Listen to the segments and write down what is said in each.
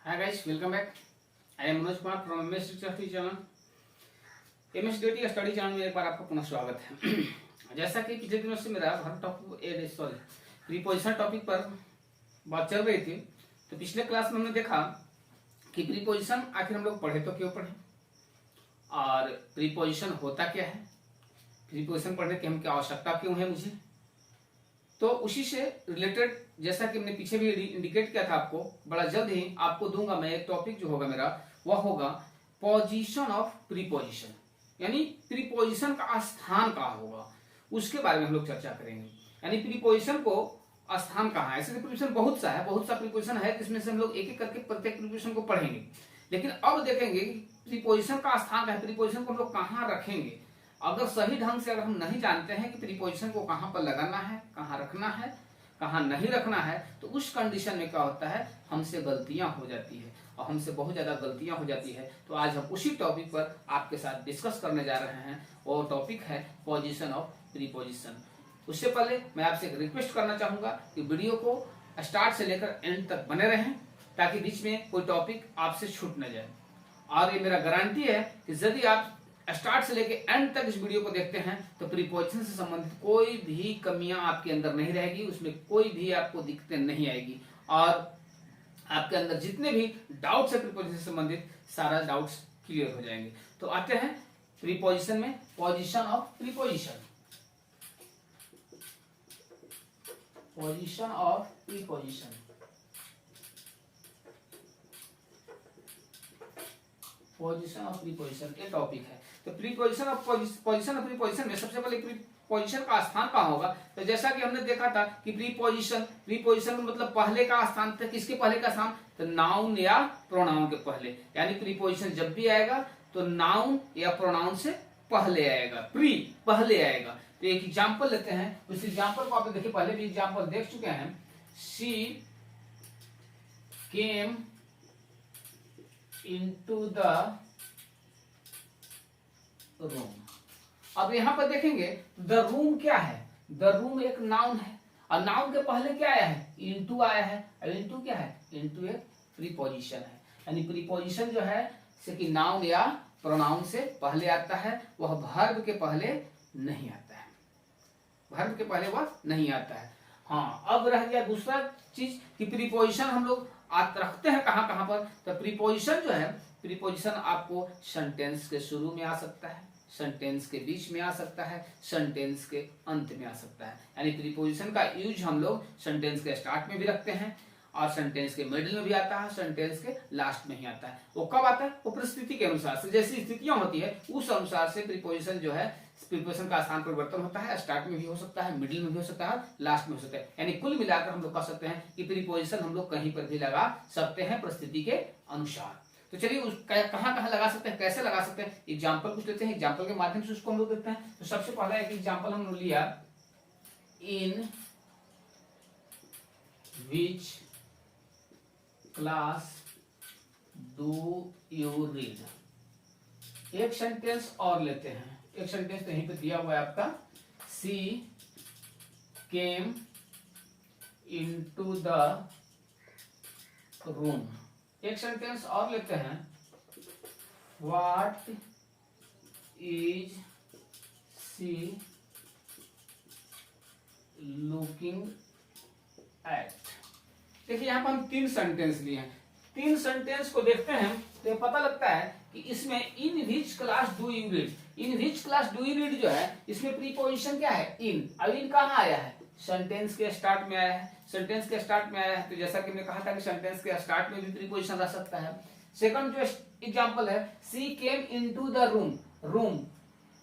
Hi guys, welcome back. I am Manoj Kumar from MS Study channel. MS Study study channel में एक बार आपका पुनः स्वागत है। जैसा कि पिछले दिनों से मेरा हर टॉपिक प्रीपोजिशन टॉपिक पर बात चल रही थी, तो पिछले क्लास में हमने देखा कि प्रीपोजिशन आखिर हम लोग पढ़े तो क्यों पढ़े और प्रीपोजिशन होता क्या है, प्रीपोजिशन पढ़ने की हम क्या आवश्यकता क्यों है मुझे। तो उसी से रिलेटेड जैसा कि मैंने पीछे भी इंडिकेट किया था आपको, बड़ा जल्द ही आपको दूंगा मैं एक टॉपिक जो होगा मेरा, वह होगा पोजीशन ऑफ प्रीपोजिशन, यानी प्रीपोजिशन का स्थान कहाँ होगा उसके बारे में हम लोग चर्चा करेंगे। यानी प्रीपोजिशन को स्थान कहाँ है। ऐसे प्रीपोजिशन बहुत सा प्रीपोजिशन है जिसमें से हम लोग एक एक करके प्रत्येक प्रीपोजिशन को पढ़ेंगे, लेकिन अब देखेंगे कि प्रीपोजिशन का स्थान है, प्रीपोजिशन को हम लोग कहाँ रखेंगे। अगर सही ढंग से अगर हम नहीं जानते हैं कि प्रीपोजिशन को कहाँ पर लगाना है, कहाँ रखना है, कहाँ नहीं रखना है, तो उस कंडीशन में क्या होता है, हमसे गलतियां हो जाती है और हमसे बहुत ज्यादा गलतियां हो जाती है। तो आज हम उसी टॉपिक पर आपके साथ डिस्कस करने जा रहे हैं और टॉपिक है पोजीशन ऑफ प्रीपोजिशन। उससे पहले मैं आपसे एक रिक्वेस्ट करना चाहूंगा कि वीडियो को स्टार्ट से लेकर एंड तक बने रहें ताकि बीच में कोई टॉपिक आपसे छूट न जाए। और ये मेरा गारंटी है कि यदि आप स्टार्ट से लेके एंड तक इस वीडियो को देखते हैं तो प्रीपोजिशन से संबंधित कोई भी कमियां आपके अंदर नहीं रहेगी, उसमें कोई भी आपको दिक्कतें नहीं आएगी और आपके अंदर जितने भी डाउट्स है प्रीपोजिशन से संबंधित सारा डाउट्स क्लियर हो जाएंगे। तो आते हैं प्रीपोजिशन में, position of preposition. Position of preposition, position of preposition ये टॉपिक है। तो preposition of position of preposition में सबसे पहले प्रीपोजिशन का स्थान कहाँ होगा। तो जैसा कि हमने देखा था कि प्रीपोजिशन में मतलब पहले का स्थान था, किसके पहले का स्थान, तो नाउन या प्रोनाउन के पहले। यानी प्रीपोजिशन जब भी आएगा तो नाउन या प्रोनाउन से पहले आएगा, पहले आएगा। तो एक एग्जाम्पल लेते हैं, उस एग्जाम्पल को आप देखिए, पहले भी एग्जाम्पल देख चुके हैं। She came into the room। अब यहां पर देखेंगे द रूम क्या है, द रूम एक नाउन है और नाउन के पहले क्या आया है, इनटू आया है। और इनटू क्या है, इनटू एक प्रीपोजिशन है। यानी प्रीपोजिशन जो है से कि नाउन या प्रोनाउन से पहले आता है, वह वर्ब के पहले नहीं आता है, वर्ब के पहले वह नहीं आता है। हाँ, अब रह गया दूसरा चीज कि प्रीपोजिशन हम लोग रखते हैं कहाँ कहाँ पर। तो प्रीपोजिशन जो है, प्रीपोजिशन आपको सेंटेंस के शुरू में आ सकता है, सेंटेंस के बीच में आ सकता है, सेंटेंस के अंत में आ सकता है। यानी प्रीपोजिशन का यूज हम लोग सेंटेंस के स्टार्ट में भी रखते हैं और सेंटेंस के मिडिल में भी आता है, सेंटेंस के लास्ट में ही आता है। वो कब आता है, वो परिस्थिति के अनुसार से, जैसी स्थितियां होती है उस अनुसार से प्रीपोजिशन जो है, प्रीपोजिशन का स्थान परिवर्तन होता है। स्टार्ट में भी हो सकता है, मिडिल में भी हो सकता है, लास्ट में हो सकता है। यानी कुल मिलाकर हम लोग कह सकते हैं कि प्रीपोजिशन हम लोग कहीं पर भी लगा सकते हैं परिस्थिति के अनुसार। तो चलिए कहाँ कहाँ लगा सकते हैं, कैसे लगा सकते हैं, एग्जाम्पल कुछ लेते हैं, एग्जाम्पल के माध्यम से उसको हम लोग देखते हैं। तो सबसे पहला एक एग्जाम्पल हम लोग लिया, in which class do you read. एक सेंटेंस और लेते हैं, एक सेंटेंस तो यहीं पे दिया हुआ है आपका, she came into the room. एक सेंटेंस और लेते हैं, what is she looking at. देखिए यहाँ पर हम तीन सेंटेंस लिए हैं, तीन सेंटेंस को देखते हैं तो ये पता लगता है कि इसमें in which class do you read, in which class do you read जो है इसमें प्रीपोजिशन क्या है, इन। अब इन कहाँ आया है, सेंटेंस के स्टार्ट में आया है, सेंटेंस के स्टार्ट में आया है। तो जैसा कि मैंने कहा था कि सेंटेंस के स्टार्ट में भी प्रीपोजिशन रह सकता है। सेकंड जो एग्जांपल है, she came into the room, room,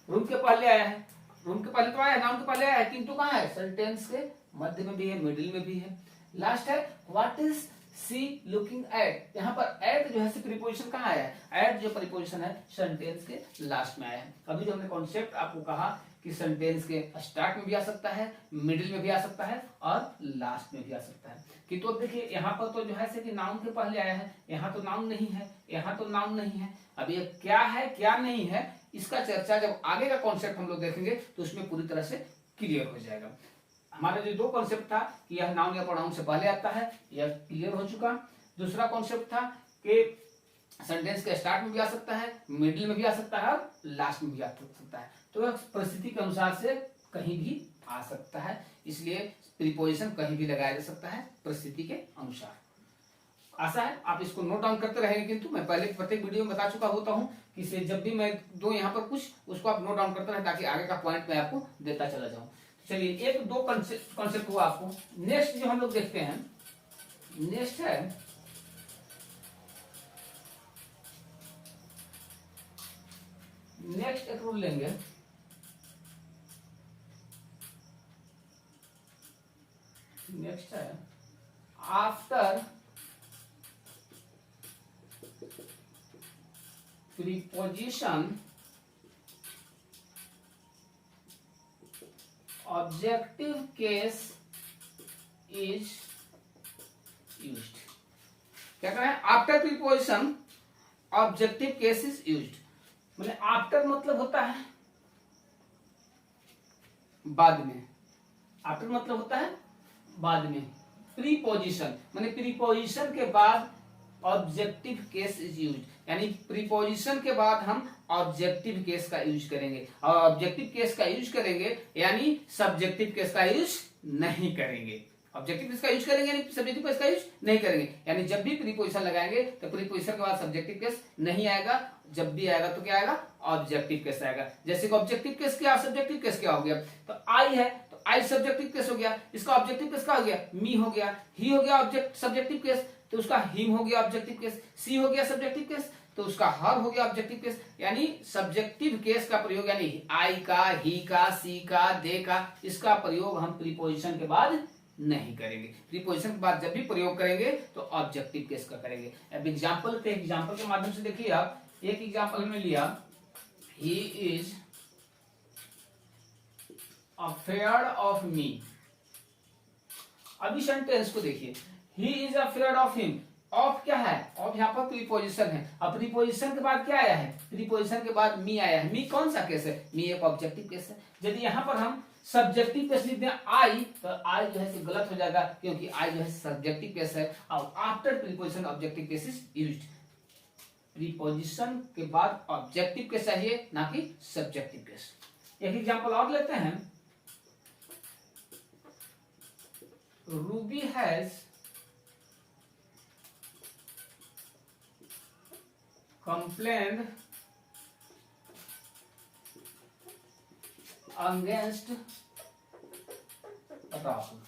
room के पहले आया है, रूम के पहले तो आया है, नाउन के पहले आया है, किंतु कहाँ है, सेंटेंस के मध्य में भी है, मिडिल में भी है। लास्ट है what is she looking at. यहाँ पर एट जो है प्रीपोजिशन कहाँ आया है, एट जो प्रीपोजिशन है सेंटेंस के लास्ट में आया है। अभी जो हमने कॉन्सेप्ट आपको कहा कि सेंटेंस के स्टार्ट में भी आ सकता है, मिडिल में भी आ सकता है और लास्ट में भी आ सकता है। कि तो देखिए यहाँ पर तो जो है कि नाउन के पहले आया है, यहाँ तो नाउन नहीं है, यहाँ तो नाउन नहीं है। अब ये क्या है क्या नहीं है इसका चर्चा जब आगे का कॉन्सेप्ट हम लोग देखेंगे तो उसमें पूरी तरह से क्लियर हो जाएगा। हमारा जो दो कॉन्सेप्ट था कि यह नाउन या प्रोनाउन से पहले आता है, यह क्लियर हो चुका। दूसरा कॉन्सेप्ट था कि सेंटेंस के स्टार्ट में भी आ सकता है, मिडिल में भी आ सकता है और लास्ट में भी आ सकता है। तो परिस्थिति के अनुसार से कहीं भी आ सकता है, इसलिए प्रीपोजिशन कहीं भी लगाया जा सकता है परिस्थिति के अनुसार। आशा है आप इसको नोट डाउन करते रहेंगे, किंतु मैं पहले प्रत्येक वीडियो में बता चुका होता हूं कि जब भी मैं दो यहाँ पर कुछ, उसको आप नोट डाउन करते रहें ताकि आगे का पॉइंट मैं आपको देता चला जाऊं। चलिए एक दो कॉन्सेप्ट हुआ आपको। नेक्स्ट जो हम लोग देखते हैं, नेक्स्ट है नेक्स्ट एक रूल लेंगे, नेक्स्ट है after preposition objective case is used. क्या कह रहे हैं? After preposition objective case is used, मैंने आफ्टर मतलब होता है बाद में, आफ्टर मतलब होता है बाद में, प्रीपोजिशन माने प्रीपोजिशन के बाद ऑब्जेक्टिव केस इज यूज्ड, यानी प्रीपोजिशन के बाद हम ऑब्जेक्टिव केस का यूज करेंगे, और ऑब्जेक्टिव केस का यूज करेंगे यानी सब्जेक्टिव केस का यूज नहीं करेंगे। ऑब्जेक्टिव केस का यूज करेंगे यानी सब्जेक्टिव केस का यूज नहीं करेंगे, यानी जब भी प्रीपोजिशन लगाएंगे तो प्रीपोजिशन के बाद सब्जेक्टिव केस नहीं आएगा, जब भी आएगा तो क्या आएगा? ऑब्जेक्टिव केस आएगा। जैसे कि ऑब्जेक्टिव केस क्या, सब्जेक्टिव केस क्या हो गया? तो आई है तो आई सब्जेक्टिव केस हो गया, इसका ऑब्जेक्टिव केस क्या हो गया? मी हो गया, ही हो गया ऑब्जेक्ट सब्जेक्टिव केस तो उसका हिम हो गया ऑब्जेक्टिव केस, सी हो गया सब्जेक्टिव केस तो उसका हर हो गया ऑब्जेक्टिव केस। यानी सब्जेक्टिव केस का प्रयोग यानी आई का, ही का, सी का, दे का, इसका प्रयोग हम प्रीपोजिशन के बाद नहीं करेंगे। प्रीपोजिशन के बाद जब भी प्रयोग करेंगे तो ऑब्जेक्टिव केस का करेंगे। अब एग्जांपल के माध्यम से देखिए आप, एक एग्जांपल हमने लिया, he is afraid of me. अभी सेंटेंस को देखिए, he is afraid of him. Of क्या है? ऑफ यहाँ पर प्रीपोजिशन है। अब प्रीपोजिशन के बाद क्या आया है? प्रीपोजिशन के बाद मी आया है। मी कौन सा केस है? मी एक ऑब्जेक्टिव केस है। यदि यहाँ पर हम सब्जेक्टिव केस लिखते हैं आई, तो आई जो है गलत हो जाएगा क्योंकि आई जो है सब्जेक्टिव केस है। और after preposition objective case is used. Preposition के बाद ऑब्जेक्टिव केस चाहिए, ना कि सब्जेक्टिव केस। एक एग्जांपल और लेते हैं, Ruby has complained against Rahul.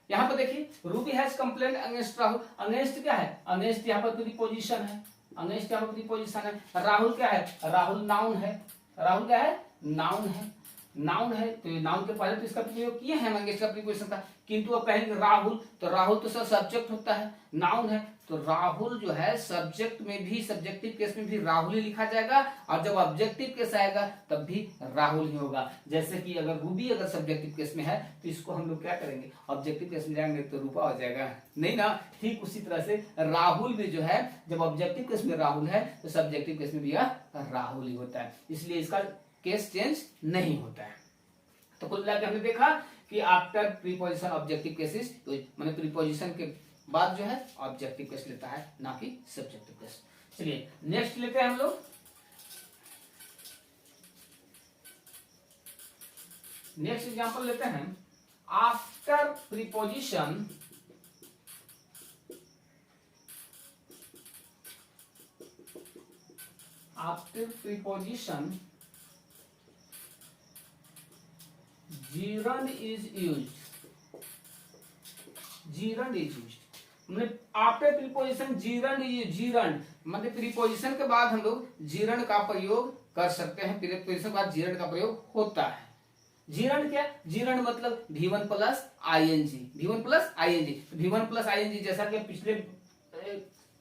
यहां पर देखिए Ruby has complaint against Rahul. Against क्या है? अगेंस्ट यहां पर प्रीपोजिशन है, अगेंस्ट यहां पर प्रीपोजिशन है। राहुल क्या है? राहुल नाउन है। राहुल क्या है? नाउन है। नाउन है तो नाउन के पहले तो इसका प्रयोग किए हैं, अगेंस्ट का प्रीपोजिशन था, किंतु अब कहेंगे राहुल तो राहुल तो सर सब्जेक्ट होता है, नाउन है तो राहुल जो है सब्जेक्ट में भी, सब्जेक्टिव केस में भी राहुल ही लिखा जाएगा, और जब ऑब्जेक्टिव केस आएगा तब भी राहुल ही होगा। जैसे कि अगर रूबी अगर सब्जेक्टिव केस में है तो इसको हम लोग क्या करेंगे? ऑब्जेक्टिव केस में जाएंगे तो रूपा हो जाएगा, नहीं ना? ठीक उसी तरह से राहुल भी जो है जब ऑब्जेक्टिव केस में राहुल है तो सब्जेक्टिव केस में भी राहुल ही होता है, इसलिए इसका केस चेंज नहीं होता है। तो कुल मिलाकर हमने देखा कि आफ्टर प्रीपोजिशन ऑब्जेक्टिव केसेस, माने प्रीपोजिशन के बाद जो है ऑब्जेक्टिव केस लेता है, ना कि सब्जेक्टिव केस। चलिए नेक्स्ट लेते हैं हम लोग, नेक्स्ट एग्जांपल लेते हैं, after preposition gerund is used। gerund is used मतलब आफ्टर प्रीपोजिशन gerund मतलब प्रीपोजिशन के बाद हम लोग gerund का प्रयोग कर सकते हैं। प्रीपोजिशन के बाद gerund का प्रयोग होता है। gerund क्या? gerund मतलब v1 plus ing, v1 plus ing, v1 plus ing जैसा कि पिछले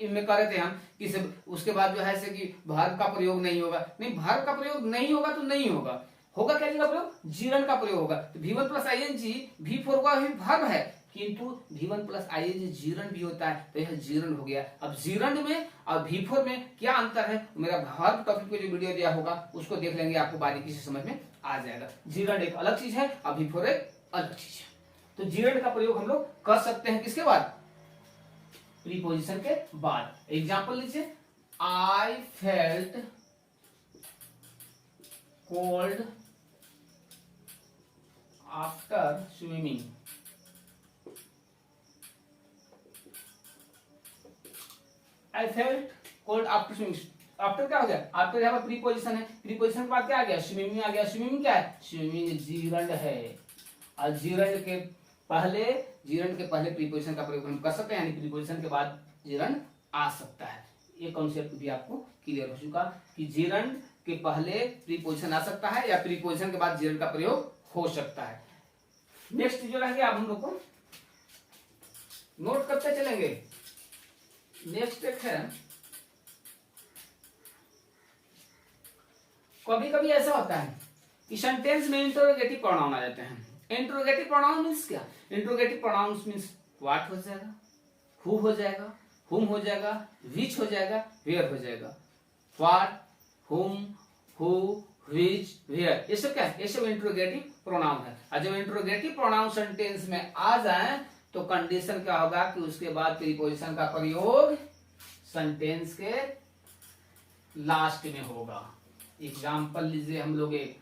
इनमें कर रहे थे हम कि सब उसके बाद जो है से कि verb का प्रयोग नहीं होगा। नहीं, verb का प्रयोग नहीं होगा तो नहीं होगा, होगा क्या का प्रयोग? gerund का प्रयोग होगा। तो v1 प्लस ing v4 का भी verb है, किंतु v1 प्लस ing gerund भी होता है, तो यह gerund हो गया। अब gerund में और v4 में क्या अंतर है? मेरा verb टॉपिक पे जो वीडियो दिया होगा उसको देख लेंगे, आपको बारीकी से समझ में आ जाएगा। gerund एक अलग चीज है और v4 एक अलग चीज है। तो gerund का प्रयोग हम लोग कर सकते हैं किसके बाद? प्रीपोजिशन के बाद। एग्जाम्पल लीजिए, I felt cold after swimming. I felt cold after swimming. After क्या हो गया? आफ्टर यहाँ पर प्रीपोजिशन है, प्रीपोजिशन के बाद क्या आ गया? स्विमिंग आ गया। स्विमिंग क्या है? स्विमिंग जीरंड है। और जीरंड के पहले प्रीपोजिशन का प्रयोग हम कर सकते हैं, यानी प्रीपोजिशन के बाद जीरंड आ सकता है। ये कॉन्सेप्ट भी आपको क्लियर हो चुका कि जीरंड के पहले प्रीपोजिशन आ सकता है या प्रीपोजिशन के बाद जीरंड का प्रयोग हो सकता है। नेक्स्ट जो रह गया, अब हम लोग को नोट करते चलेंगे। नेक्स्ट एक है, कभी कभी ऐसा होता है कि सेंटेंस में इंटरोगेटिव प्रोनाउन आ जाते हैं। इंटरोगेटिव प्रोनाउन मींस क्या? इंटरोगेटिव प्रोनाउन मींस व्हाट हो जाएगा, हु हो जाएगा, हुम हो जाएगा, विच हो जाएगा, वेयर हो जाएगा। व्हाट, हुम, हु, विच, वेयर, ये सब क्या है? ये सब इंटरोगेटिव प्रोनाउन है। और जब इंटरोगेटिव प्रोनाउन सेंटेंस में आ जाए तो कंडीशन क्या होगा कि उसके बाद प्रीपोजिशन का प्रयोग सेंटेंस के लास्ट में होगा। एग्जाम्पल लीजिए हम लोग, एक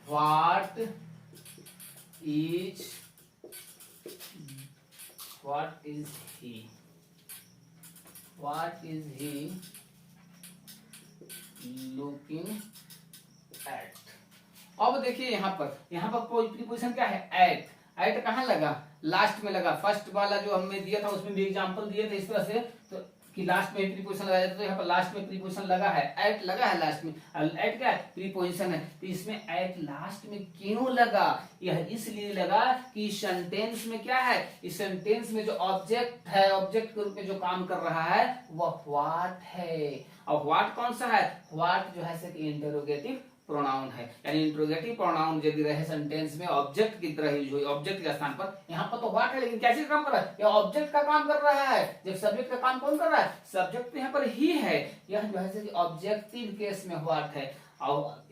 what is he looking at. अब देखिए यहाँ पर प्रीपोजिशन क्या है? एट। एट कहाँ लगा? लास्ट में लगा। फर्स्ट वाला जो हमने दिया था उसमें भी एग्जांपल दिए थे इस तरह से, तो कि लास्ट में प्रीपोजिशन लगाया जाता है, तो यहाँ पर लास्ट में प्रीपोजिशन लगा है, एट लगा है लास्ट में। एट क्या है? प्रीपोजिशन है। तो इसमें एट लास्ट में क्यों लगा? यह इसलिए लगा कि सेंटेंस में क्या है? इस सेंटेंस में जो ऑब्जेक्ट है, ऑब्जेक्ट के रूप में जो काम कर रहा है वह व्हाट है। और व्हाट कौन सा है? व्हाट जो है इंटरोगेटिव प्रोनाउन है, यानी इंटरोगेटिव प्रोनाउन यदि रहे सेंटेंस में ऑब्जेक्ट की तरह यूज हुई, ऑब्जेक्ट के स्थान पर, यहाँ पर तो व्हाट है लेकिन क्या चीज काम कर रहा है? यह ऑब्जेक्ट का काम कर रहा है। जब सब्जेक्ट का काम कौन कर रहा है? सब्जेक्ट तो यहाँ पर ही है। यह जो है ऑब्जेक्टिव केस में व्हाट है और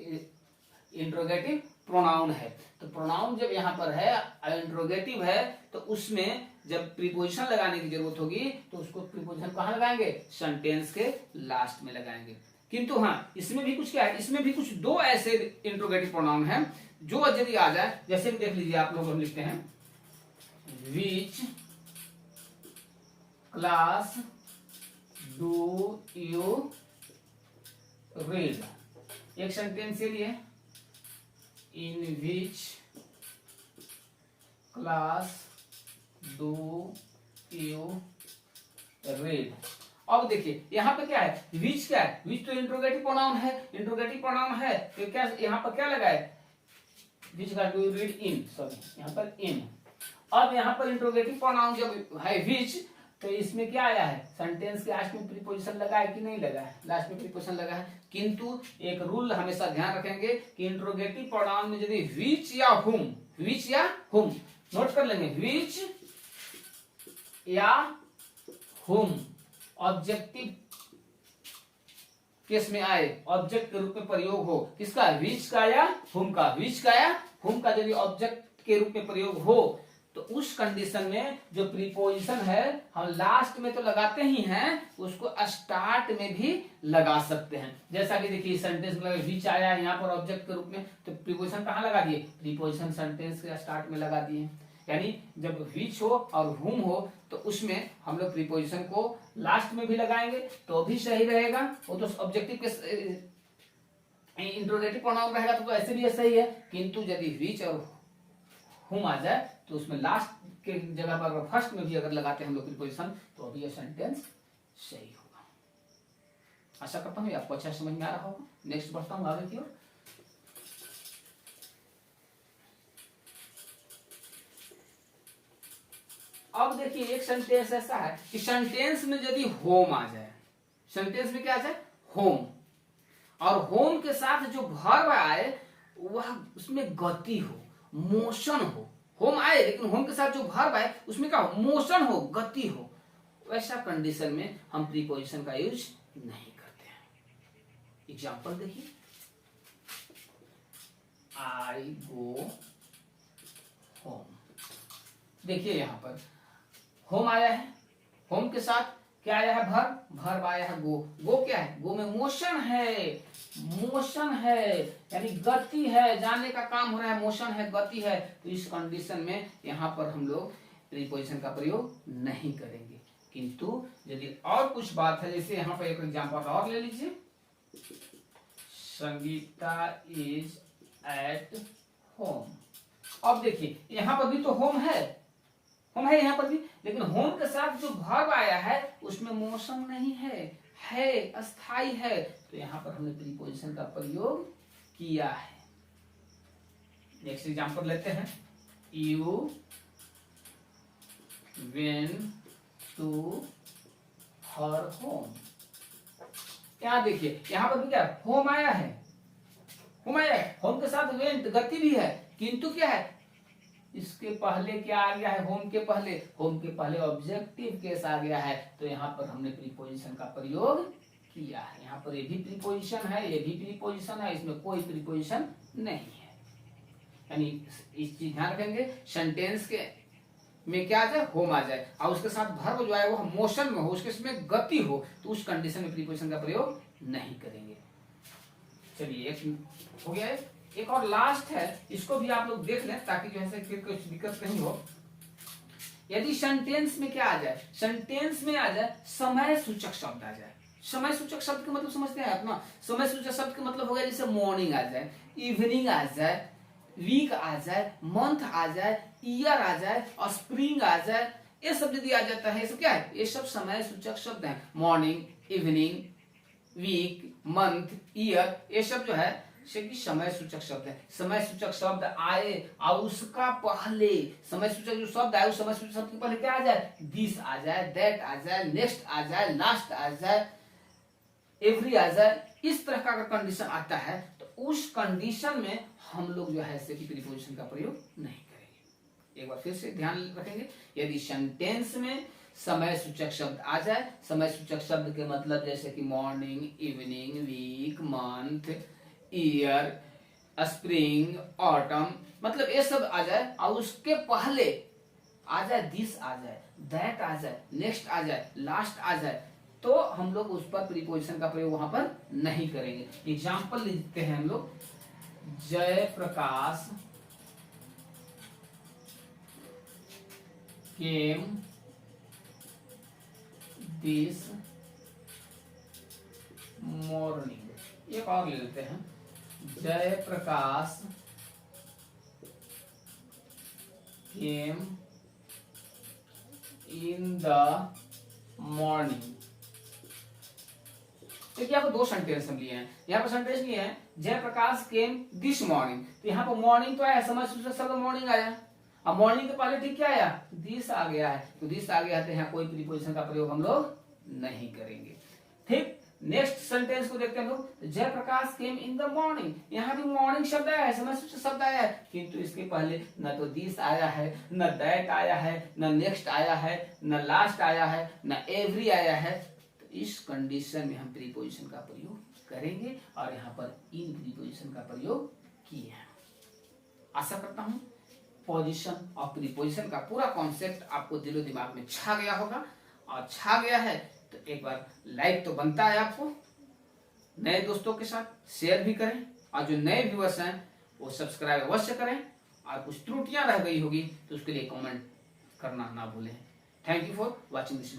इंटरोगेटिव प्रोनाउन है। तो प्रोनाउन जब यहाँ पर है, इंटरोगेटिव है, तो उसमें जब प्रीपोजिशन लगाने की जरूरत होगी तो उसको प्रीपोजिशन कहाँ लगाएंगे? सेंटेंस के लास्ट में लगाएंगे। किंतु हाँ, इसमें भी कुछ क्या है? इसमें भी कुछ दो ऐसे इंटरोगेटिव प्रोनाउन हैं जो यदि आ जाए, जैसे देख लीजिए आप लोग, हम लिखते हैं which class do you read. एक सेंटेंस के लिए, in which class do you read. अब देखिए यहाँ पे क्या है? विच क्या है? विच तो इंट्रोगेटिव प्रोनाउन है। इंट्रोगेटिव प्रोनाउन है तो क्या यहाँ पर क्या लगा है? विच का do you read in, sorry यहाँ पर इन। अब यहाँ पर इंट्रोगेटिव प्रोनाउन जब है विच, तो इसमें क्या आया है? सेंटेंस के लास्ट में प्रीपोजिशन लगा है कि नहीं लगा है? लास्ट में प्रीपोजिशन लगा है। किंतु एक रूल हमेशा ध्यान रखेंगे कि इंट्रोगेटिव प्रोनाउन में यदि विच या हुम, नोट कर लेंगे, विच या हुम ऑब्जेक्टिव केस में आए, ऑब्जेक्ट के रूप में प्रयोग हो, किसका? विच का या हुम का। विच का या हुम का यदि ऑब्जेक्ट के रूप में प्रयोग हो तो उस कंडीशन में जो प्रीपोजिशन है हम लास्ट में तो लगाते ही हैं, उसको स्टार्ट में भी लगा सकते हैं। जैसा कि देखिए सेंटेंस में विच आया यहाँ पर ऑब्जेक्ट के रूप में, तो प्रीपोजिशन कहाँ लगा दिए? प्रीपोजिशन सेंटेंस के स्टार्ट में लगा दिए। यानी जब विच हो और हुम हो तो उसमें हम लोग प्रीपोजिशन को लास्ट में भी लगाएंगे तो भी सही रहेगा। वो तो ऑब्जेक्टिव के इंट्रोगेटिव प्रोनाउन रहेगा तो ऐसे भी सही है। किंतु यदि विच और हुम आ जाए तो उसमें लास्ट के जगह पर फर्स्ट में भी अगर लगाते हैं हम लोग प्रीपोजिशन तो अभी यह सेंटेंस सही होगा। आशा करता हूँ आपको अच्छा समझ में आ रहा होगा। नेक्स्ट बढ़ता हूँ आगे की ओर। अब देखिए एक सेंटेंस ऐसा है कि सेंटेंस में यदि होम आ जाए, सेंटेंस में क्या आ जाए? होम, और होम के साथ जो वर्ब आए वह उसमें गति हो, मोशन हो। होम आए लेकिन होम के साथ जो वर्ब आए उसमें क्या हो? मोशन हो, गति हो। वैसा कंडीशन में हम प्रीपोजिशन का यूज नहीं करते हैं। एग्जांपल देखिए, आई गो होम। देखिए यहां पर होम आया है, होम के साथ क्या आया है भर, भर आया है गो। गो क्या है, गो में मोशन है, मोशन है यानी गति है, जाने का काम हो रहा है, मोशन है, गति है। तो इस कंडीशन में यहाँ पर हम लोग प्रीपोजिशन का प्रयोग नहीं करेंगे। किंतु यदि और कुछ बात है, जैसे यहाँ पर एक एग्जांपल और ले लीजिए, संगीता इज एट होम। अब देखिए यहाँ पर भी तो होम है, होम है यहाँ पर भी, लेकिन होम के साथ जो वर्ब आया है उसमें मोशन नहीं है अस्थाई है। तो यहाँ पर हमने प्रीपोजिशन का प्रयोग किया है। नेक्स्ट एग्जांपल लेते हैं, you went to her home. यहाँ देखिए यहाँ पर भी क्या होम आया है, होम आया है, होम के साथ वेंट गति भी है, किंतु क्या है इसके पहले क्या आ गया है, होम के पहले ऑब्जेक्टिव केस आ गया है। तो यहाँ पर हमने प्रीपोजिशन का प्रयोग किया है। यहाँ पर ये भी प्रीपोजिशन है, ये भी प्रीपोजिशन है, इसमें कोई प्रीपोजिशन नहीं है। यानी इस चीज ध्यान रखेंगे, सेंटेंस के में क्या आ जाए, होम आ जाए और उसके साथ वर्ब जो है वो मोशन में हो, उसके इसमें गति हो, तो उस कंडीशन में प्रीपोजिशन का प्रयोग नहीं करेंगे। चलिए एक हो गया है, एक और लास्ट है, इसको भी आप लोग देख लें ताकि जो है फिर कुछ दिक्कत नहीं हो। यदि सेंटेंस में क्या आ जाए, सेंटेंस में आ जाए समय सूचक शब्द आ जाए। समय सूचक शब्द का मतलब समझते हैं अपना, समय सूचक शब्द का मतलब हो गया जैसे मॉर्निंग आ जाए, इवनिंग आ जाए, वीक आ जाए, मंथ आ जाए, ईयर आ जाए और स्प्रिंग आ जाए, ये सब यदि आ जाता है, ये सब क्या है, ये सब समय सूचक शब्द हैं। Morning, evening, week, month, year, ये सब जो है समय सूचक शब्द है। समय सूचक शब्द आए और उसका पहले समय सूचक जो शब्द आए उस समय सूचक शब्द के पहले क्या आ जाए, दिस आ जाए, दैट आ जाए, नेक्स्ट आ जाए, लास्ट आ जाए, एवरी आ जाए, इस तरह का अगर कंडीशन आता है तो उस कंडीशन में हम लोग जो है प्रीपोजिशन का प्रयोग नहीं करेंगे। एक बार फिर से ध्यान रखेंगे, यदि सेंटेंस में समय सूचक शब्द आ जाए, समय सूचक शब्द के मतलब जैसे कि morning, evening, week, month, year, spring, autumn, मतलब ये सब आ जाए और उसके पहले आ जाए दिस आ जाए, दैट आ जाए, नेक्स्ट आ जाए, लास्ट आ जाए, तो हम लोग उस पर प्रीपोजिशन का प्रयोग वहां पर नहीं करेंगे। एग्जाम्पल लिखते हैं हम लोग, जयप्रकाश केम दिस मॉर्निंग। एक और ले लेते हैं, जयप्रकाश केम इन द मॉर्निंग। देखिए यहाँ पर दो सेंटेंस हम लिए हैं, यहाँ पर सेंटेंस लिए हैं जयप्रकाश केम दिस मॉर्निंग। तो यहाँ पर मॉर्निंग तो आया, समय सूचक शब्द मॉर्निंग आया, अब मॉर्निंग के पहले ठीक क्या आया, दिस आ गया है। तो दिस आ गया तो यहाँ कोई प्रीपोजिशन का प्रयोग हम लोग नहीं करेंगे। ठीक, नेक्स्ट सेंटेंस को देखते हैं हम लोग, जयप्रकाश केम इन द मॉर्निंग। यहाँ भी मॉर्निंग शब्द आया है, समय सूचक शब्द आया है, किंतु इसके पहले न तो दिस आया है, न दैट आया है, न नेक्स्ट आया है, न लास्ट आया है, न एवरी आया है। तो इस कंडीशन में हम प्रीपोजिशन का प्रयोग करेंगे और यहाँ पर इन प्रीपोजिशन का प्रयोग किए हैं। आशा करता हूँ पोजीशन और प्रीपोजिशन का पूरा कॉन्सेप्ट आपको दिलो दिमाग में छा गया होगा, और छा गया है तो एक बार लाइक तो बनता है आपको, नए दोस्तों के साथ शेयर भी करें, और जो नए व्यूअर्स हैं वो सब्सक्राइब अवश्य करें, और कुछ त्रुटियां रह गई होगी तो उसके लिए कमेंट करना ना भूलें। Thank you for watching this video.